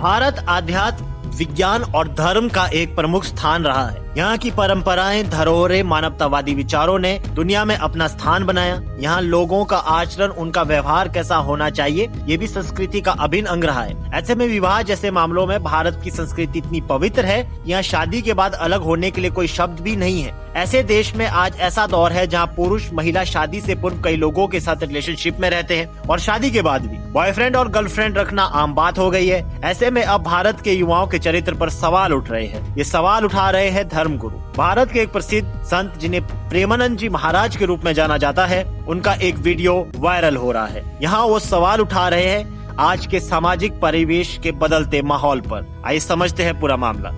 भारत आध्यात्म, विज्ञान और धर्म का एक प्रमुख स्थान रहा है। यहाँ की परंपराएं, धरोहरें, मानवतावादी विचारों ने दुनिया में अपना स्थान बनाया। यहाँ लोगों का आचरण, उनका व्यवहार कैसा होना चाहिए, ये भी संस्कृति का अभिन्न अंग रहा है। ऐसे में विवाह जैसे मामलों में भारत की संस्कृति इतनी पवित्र है, यहाँ शादी के बाद अलग होने के लिए कोई शब्द भी नहीं है। ऐसे देश में आज ऐसा दौर है जहाँ पुरुष महिला शादी से पूर्व कई लोगों के साथ रिलेशनशिप में रहते हैं और शादी के बाद भी बॉयफ्रेंड और गर्लफ्रेंड रखना आम बात हो गई है। ऐसे में अब भारत के युवाओं के चरित्र पर सवाल उठ रहे हैं। ये सवाल उठा रहे हैं धर्मगुरु। भारत के एक प्रसिद्ध संत जिन्हें प्रेमानंद जी महाराज के रूप में जाना जाता है, उनका एक वीडियो वायरल हो रहा है। यहाँ वो सवाल उठा रहे हैं आज के सामाजिक परिवेश के बदलते माहौल पर। आइए समझते हैं पूरा मामला।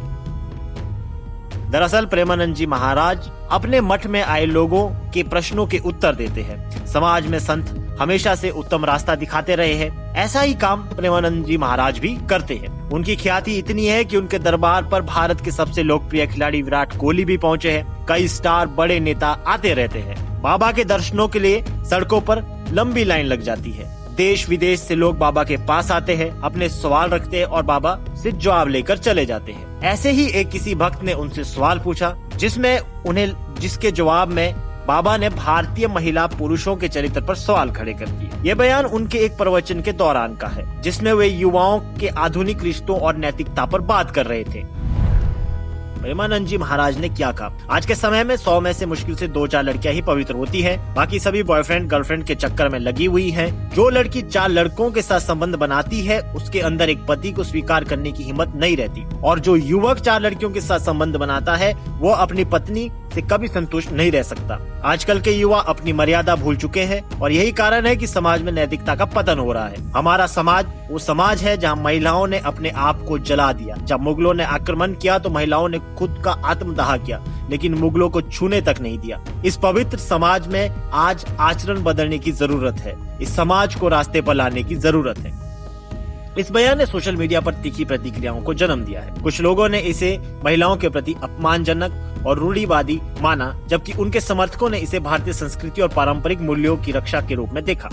दरअसल प्रेमानंद जी महाराज अपने मठ में आए लोगों के प्रश्नों के उत्तर देते हैं। समाज में संत हमेशा से उत्तम रास्ता दिखाते रहे हैं। ऐसा ही काम प्रेमानंद जी महाराज भी करते हैं। उनकी ख्याति इतनी है कि उनके दरबार पर भारत के सबसे लोकप्रिय खिलाड़ी विराट कोहली भी पहुंचे हैं। कई स्टार, बड़े नेता आते रहते हैं। बाबा के दर्शनों के लिए सड़कों पर लंबी लाइन लग जाती है। देश विदेश से लोग बाबा के पास आते हैं, अपने सवाल रखते हैं और बाबा से जवाब लेकर चले जाते हैं। ऐसे ही एक किसी भक्त ने उनसे सवाल पूछा जिसके जवाब में बाबा ने भारतीय महिला पुरुषों के चरित्र पर सवाल खड़े कर दिए। ये बयान उनके एक प्रवचन के दौरान का है, जिसमें वे युवाओं के आधुनिक रिश्तों और नैतिकता पर बात कर रहे थे। प्रेमानंद जी महाराज ने क्या कहा? आज के समय में 100 में से मुश्किल से 2-4 लड़कियां ही पवित्र होती हैं। बाकी सभी बॉयफ्रेंड गर्लफ्रेंड के चक्कर में लगी हुई हैं। जो लड़की 4 लड़कों के साथ संबंध बनाती है, उसके अंदर एक पति को स्वीकार करने की हिम्मत नहीं रहती। और जो युवक 4 लड़कियों के साथ संबंध बनाता है, वो अपनी पत्नी से कभी संतुष्ट नहीं रह सकता। आजकल के युवा अपनी मर्यादा भूल चुके हैं और यही कारण है कि समाज में नैतिकता का पतन हो रहा है। हमारा समाज वो समाज है जहां महिलाओं ने अपने आप को जला दिया। जब मुगलों ने आक्रमण किया तो महिलाओं ने खुद का आत्मदाह किया, लेकिन मुगलों को छूने तक नहीं दिया। इस पवित्र समाज में आज आचरण बदलने की जरूरत है। इस समाज को रास्ते पर लाने की जरूरत है। इस बयान ने सोशल मीडिया पर तीखी प्रतिक्रियाओं को जन्म दिया है। कुछ लोगों ने इसे महिलाओं के प्रति अपमानजनक और रूढ़िवादी माना, जबकि उनके समर्थकों ने इसे भारतीय संस्कृति और पारंपरिक मूल्यों की रक्षा के रूप में देखा।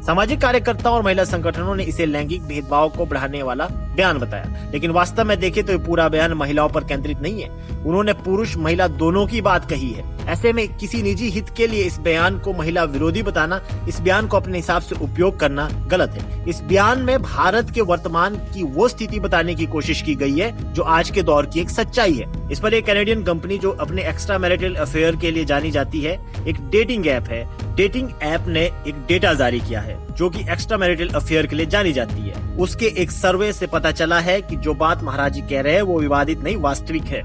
सामाजिक कार्यकर्ताओं और महिला संगठनों ने इसे लैंगिक भेदभाव को बढ़ाने वाला बयान बताया, लेकिन वास्तव में देखें तो ये पूरा बयान महिलाओं पर केंद्रित नहीं है। उन्होंने पुरुष महिला दोनों की बात कही है। ऐसे में किसी निजी हित के लिए इस बयान को महिला विरोधी बताना, इस बयान को अपने हिसाब से उपयोग करना गलत है। इस बयान में भारत के वर्तमान की वो स्थिति बताने की कोशिश की गई है जो आज के दौर की एक सच्चाई है। इस पर एक कैनेडियन कंपनी जो अपने एक्स्ट्रा मैरिटल अफेयर के लिए जानी जाती है, एक डेटिंग ऐप है। डेटिंग ऐप ने एक डेटा जारी किया है जो कि एक्स्ट्रा मैरिटल अफेयर के लिए जानी जाती है। उसके एक सर्वे से पता चला है कि जो बात महाराज जी कह रहे हैं वो विवादित नहीं, वास्तविक है।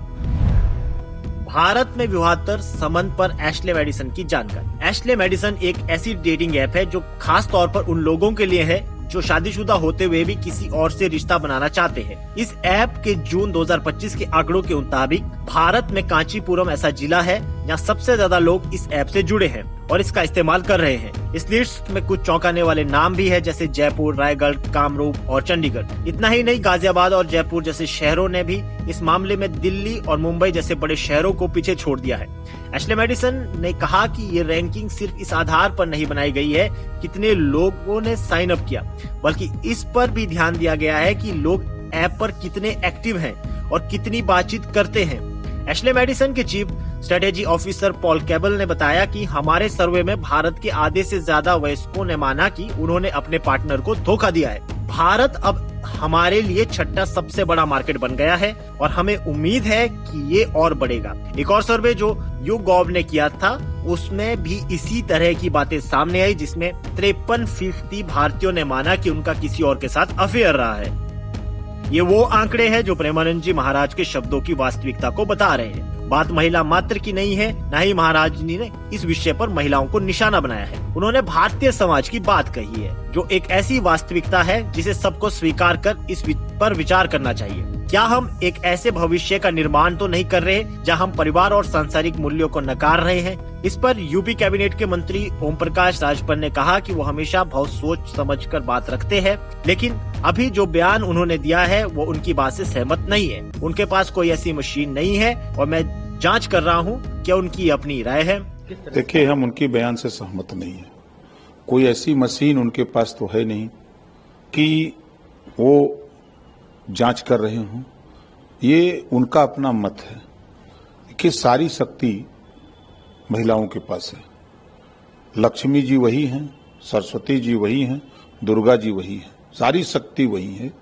भारत में विवाहेतर संबंध पर एशले मेडिसन की जानकारी। एशले मेडिसन एक ऐसी डेटिंग ऐप है जो खास तौर पर उन लोगों के लिए है जो शादीशुदा होते हुए भी किसी और से रिश्ता बनाना चाहते हैं। इस ऐप के जून 2025 के आंकड़ों के मुताबिक भारत में कांचीपुरम ऐसा जिला है जहां सबसे ज्यादा लोग इस ऐप से जुड़े हैं और इसका इस्तेमाल कर रहे हैं। इस लिस्ट में कुछ चौंकाने वाले नाम भी है, जैसे जयपुर, रायगढ़, कामरूप और चंडीगढ़। इतना ही नहीं, गाजियाबाद और जयपुर जैसे शहरों ने भी इस मामले में दिल्ली और मुंबई जैसे बड़े शहरों को पीछे छोड़ दिया है। एशले मेडिसन ने कहा कि ये रैंकिंग सिर्फ इस आधार पर नहीं बनाई गई है कितने लोगों ने साइन अप किया, बल्कि इस पर भी ध्यान दिया गया है कि लोग ऐप पर कितने एक्टिव हैं और कितनी बातचीत करते हैं। एशले मेडिसन के chief strategy officer Paul cable ने बताया कि हमारे सर्वे में भारत के आधे से ज्यादा वयस्कों ने माना कि उन्होंने अपने पार्टनर को धोखा दिया है। भारत अब हमारे लिए 6ठा सबसे बड़ा मार्केट बन गया है और हमें उम्मीद है कि ये और बढ़ेगा। एक और सर्वे जो YouGov ने किया था, उसमें भी इसी तरह की बातें सामने आई, जिसमें 53% भारतीयों ने माना कि उनका किसी और के साथ अफेयर रहा है। ये वो आंकड़े हैं जो प्रेमानंद जी महाराज के शब्दों की वास्तविकता को बता रहे हैं। बात महिला मात्र की नहीं है, न ही महाराज जी ने इस विषय पर महिलाओं को निशाना बनाया है। उन्होंने भारतीय समाज की बात कही है जो एक ऐसी वास्तविकता है जिसे सबको स्वीकार कर इस पर विचार करना चाहिए। क्या हम एक ऐसे भविष्य का निर्माण तो नहीं कर रहे जहां हम परिवार और सांसारिक मूल्यों को नकार रहे हैं? इस पर यूपी कैबिनेट के मंत्री ओम प्रकाश राजभर ने कहा कि वो हमेशा बहुत सोच समझकर बात रखते हैं, लेकिन अभी जो बयान उन्होंने दिया है वो उनकी बात से सहमत नहीं है। उनके पास कोई ऐसी मशीन नहीं है और मैं जांच कर रहा हूं क्या उनकी अपनी राय है। देखिए, हम उनके बयान से सहमत नहीं है। कोई ऐसी मशीन उनके पास तो है नहीं कि वो जांच कर रहे हों, ये उनका अपना मत है कि सारी शक्ति महिलाओं के पास है। लक्ष्मी जी वही हैं, सरस्वती जी वही हैं, दुर्गा जी वही हैं, सारी शक्ति वही है।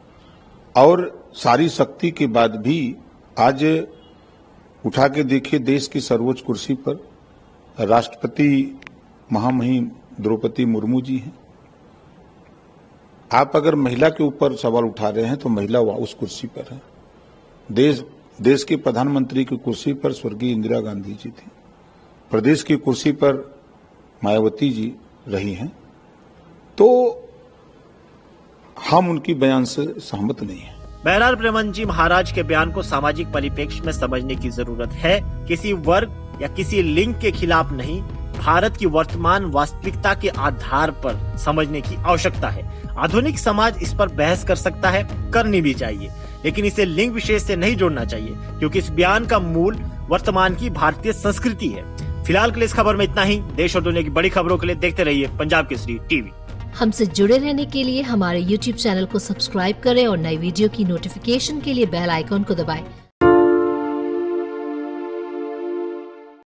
और सारी शक्ति के बाद भी आज उठा के देखिए, देश की सर्वोच्च कुर्सी पर राष्ट्रपति महामहिम द्रौपदी मुर्मू जी हैं। आप अगर महिला के ऊपर सवाल उठा रहे हैं तो महिला उस कुर्सी पर है। देश के प्रधानमंत्री की कुर्सी पर स्वर्गीय इंदिरा गांधी जी थी, प्रदेश की कुर्सी पर मायावती जी रही हैं। तो हम उनकी बयान से सहमत नहीं हैं। बहरहाल प्रेमानंद जी महाराज के बयान को सामाजिक परिप्रेक्ष्य में समझने की जरूरत है। किसी वर्ग या किसी लिंग के खिलाफ नहीं, भारत की वर्तमान वास्तविकता के आधार पर समझने की आवश्यकता है। आधुनिक समाज इस पर बहस कर सकता है, करनी भी चाहिए, लेकिन इसे लिंग विशेष से नहीं जोड़ना चाहिए, क्योंकि इस बयान का मूल वर्तमान की भारतीय संस्कृति है। फिलहाल के लिए इस खबर में इतना ही। देश और दुनिया की बड़ी खबरों के लिए देखते रहिए पंजाब केसरी टीवी। हमसे जुड़े रहने के लिए हमारे YouTube चैनल को सब्सक्राइब करें और नई वीडियो की नोटिफिकेशन के लिए बेल आइकॉन को दबाएं।